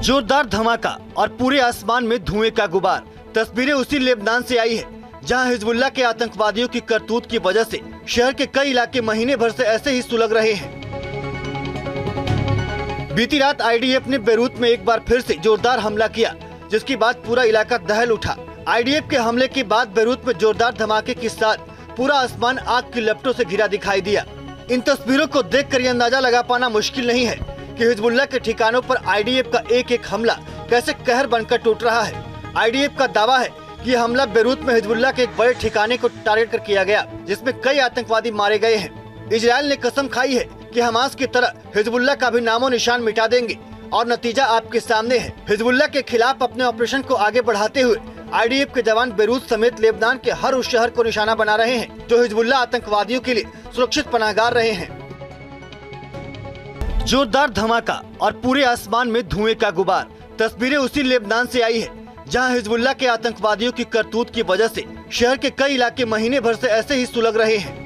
जोरदार धमाका और पूरे आसमान में धुएं का गुबार। तस्वीरें उसी लेबनान से आई है जहां हिजबुल्लाह के आतंकवादियों की करतूत की वजह से शहर के कई इलाके महीने भर से ऐसे ही सुलग रहे हैं। बीती रात आईडीएफ ने बेरूत में एक बार फिर से जोरदार हमला किया, जिसके बाद पूरा इलाका दहल उठा। आईडीएफ के हमले के बाद बेरूत में जोरदार धमाके के साथ पूरा आसमान आग की लपटों से घिरा दिखाई दिया। इन तस्वीरों को देखकर ये अंदाजा लगा पाना मुश्किल नहीं है कि हिजबुल्लाह के ठिकानों पर आईडीएफ का एक एक हमला कैसे कहर बनकर टूट रहा है। आईडीएफ का दावा है कि यह हमला बेरूत में हिजबुल्लाह के एक बड़े ठिकाने को टारगेट कर किया गया, जिसमें कई आतंकवादी मारे गए हैं। इजराइल ने कसम खाई है कि हमास की तरह हिजबुल्लाह का भी नामो निशान मिटा देंगे और नतीजा आपके सामने है। हिजबुल्लाह के खिलाफ अपने ऑपरेशन को आगे बढ़ाते हुए आईडीएफ के जवान बेरूत समेत लेबनान के हर उस शहर को निशाना बना रहे हैं जो हिजबुल्लाह आतंकवादियों के लिए सुरक्षित पनाहगार रहे हैं। जोरदार धमाका और पूरे आसमान में धुएं का गुबार। तस्वीरें उसी लेबनान से आई है जहां हिजबुल्लाह के आतंकवादियों की करतूत की वजह से शहर के कई इलाके महीने भर से ऐसे ही सुलग रहे हैं।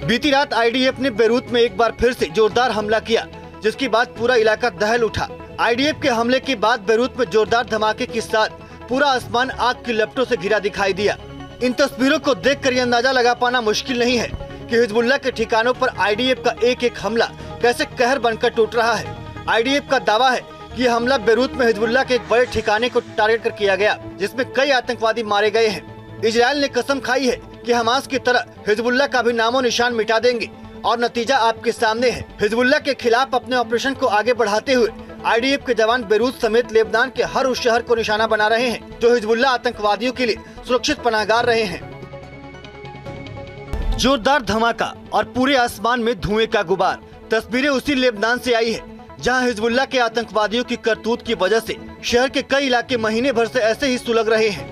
बीती रात आईडीएफ ने बेरूत में एक बार फिर से जोरदार हमला किया, जिसके बाद पूरा इलाका दहल उठा। आईडीएफ के हमले के बाद बेरूत में जोरदार धमाके के साथ पूरा आसमान आग की लपटों से घिरा दिखाई दिया। इन तस्वीरों को देखकर ये अंदाजा लगा पाना मुश्किल नहीं है कि हिजबुल्लाह के ठिकानों पर आईडीएफ का एक एक हमला कैसे कहर बनकर टूट रहा है। आईडीएफ का दावा है कि यह हमला बेरूत में हिजबुल्लाह के एक बड़े ठिकाने को टारगेट कर किया गया, जिसमें कई आतंकवादी मारे गए हैं। इजराइल ने कसम खाई है कि हमास की तरह हिजबुल्लाह का भी नामो निशान मिटा देंगे और नतीजा आपके सामने है। हिजबुल्लाह के खिलाफ अपने ऑपरेशन को आगे बढ़ाते हुए आईडीएफ के जवान बेरूत समेत लेबनान के हर उस शहर को निशाना बना रहे हैं जो हिजबुल्लाह आतंकवादियों के लिए सुरक्षित पनाहगार रहे हैं। जोरदार धमाका और पूरे आसमान में धुएं का गुबार। तस्वीरें उसी लेबनान से आई है जहां हिजबुल्लाह के आतंकवादियों की करतूत की वजह से शहर के कई इलाके महीने भर से ऐसे ही सुलग रहे हैं।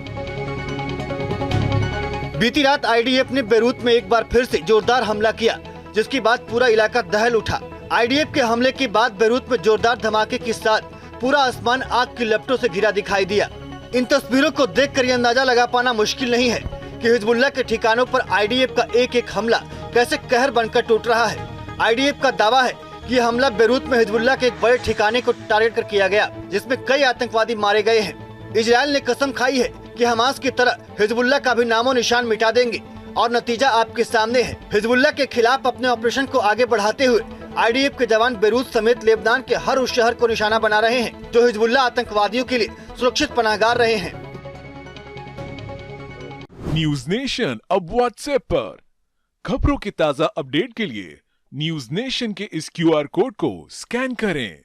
बीती रात आईडीएफ ने बेरूत में एक बार फिर से जोरदार हमला किया, जिसके बाद पूरा इलाका दहल उठा। आईडीएफ के हमले के बाद बेरूत में जोरदार धमाके के साथ पूरा आसमान आग की लपटों से घिरा दिखाई दिया। इन तस्वीरों को देखकर ये अंदाजा लगा पाना मुश्किल नहीं है कि हिजबुल्लाह के ठिकानों पर आईडीएफ का एक एक हमला कैसे कहर बनकर टूट रहा है। आईडीएफ का दावा है कि यह हमला बेरूत में हिजबुल्लाह के एक बड़े ठिकाने को टारगेट कर किया गया, जिसमें कई आतंकवादी मारे गए हैं। इजराइल ने कसम खाई है कि हमास की तरह हिजबुल्लाह का भी नामो निशान मिटा देंगे और नतीजा आपके सामने है। हिजबुल्लाह के खिलाफ अपने ऑपरेशन को आगे बढ़ाते हुए आईडीएफ के जवान बेरूत समेत लेबनान के हर उस शहर को निशाना बना रहे हैं जो हिजबुल्लाह आतंकवादियों के लिए सुरक्षित पनाहगार रहे हैं। न्यूज नेशन अब व्हाट्सएप पर खबरों की ताजा अपडेट के लिए न्यूज नेशन के इस क्यूआर कोड को स्कैन करें।